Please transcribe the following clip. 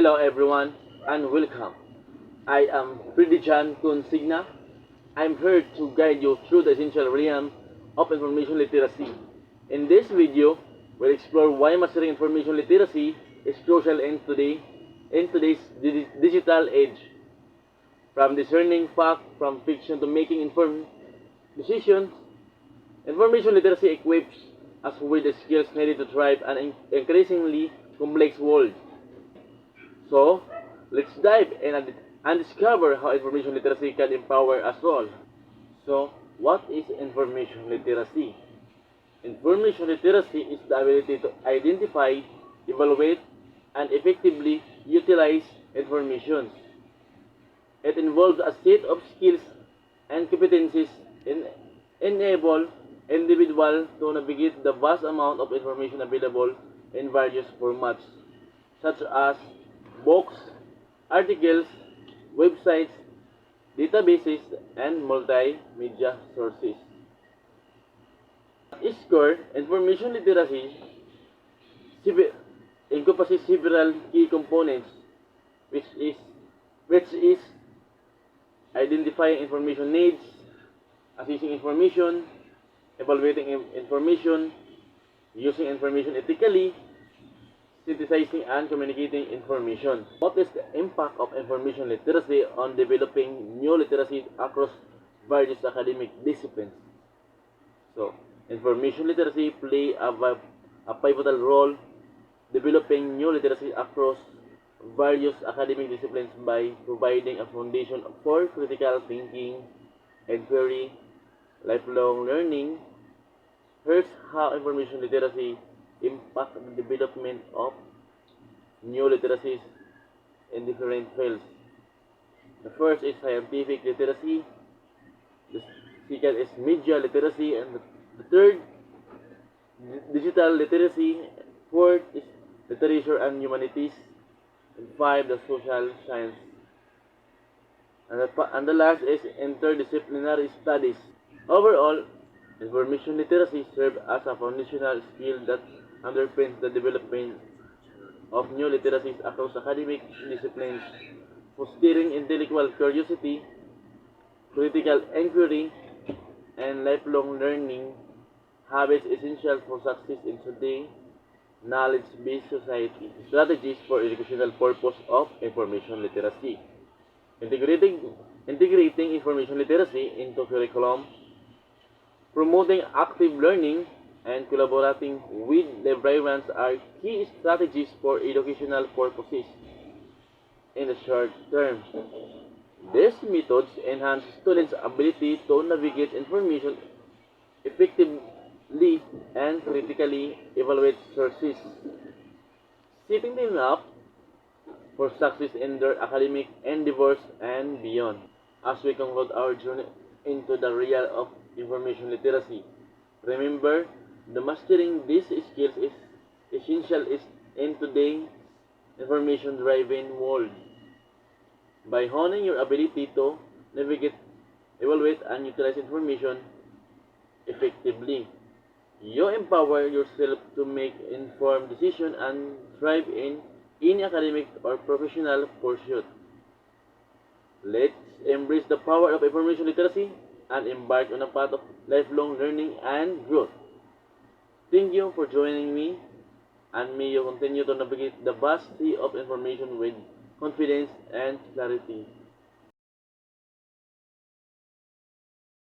Hello everyone and welcome. I am Fridijan Consigna. I'm here to guide you through the essential realm of information literacy. In this video, we'll explore why mastering information literacy is crucial in today's digital age. From discerning fact from fiction to making informed decisions, information literacy equips us with the skills needed to thrive in an increasingly complex world. So, let's dive in and discover how information literacy can empower us all. So, what is information literacy? Information literacy is the ability to identify, evaluate, and effectively utilize information. It involves a set of skills and competencies in enable individual to navigate the vast amount of information available in various formats, such as books, articles, websites, databases, and multimedia sources. At its core, information literacy encompasses several key components, which is which is identifying information needs, assessing information, evaluating information, using information ethically, synthesizing and communicating information. What is the impact of information literacy on developing new literacy across various academic disciplines? So, information literacy play a pivotal role developing new literacy across various academic disciplines by providing a foundation for critical thinking, inquiry, lifelong learning. Here's how information literacy impact the development of new literacies in different fields. The first is scientific literacy, the second is media literacy, and the third, digital literacy, fourth is literature and humanities, and five, the social science. And the last is interdisciplinary studies. Overall, information literacy serves as a foundational skill that underpins the development of new literacies across academic disciplines, fostering intellectual curiosity, critical inquiry, and lifelong learning habits essential for success in today's knowledge-based society. Strategies for educational purpose of information literacy. Integrating information literacy into curriculum, promoting active learning, and collaborating with librarians are key strategies for educational purposes. In the short term, these methods enhance students' ability to navigate information effectively and critically evaluate sources, setting them up for success in their academic endeavors and beyond. As we conclude our journey into the realm of information literacy, remember the mastering these skills is essential is in today's information-driven world. By honing your ability to navigate, evaluate, and utilize information effectively, you empower yourself to make informed decisions and thrive in any academic or professional pursuit. Let's embrace the power of information literacy and embark on a path of lifelong learning and growth. Thank you for joining me, and may you continue to navigate the vast sea of information with confidence and clarity.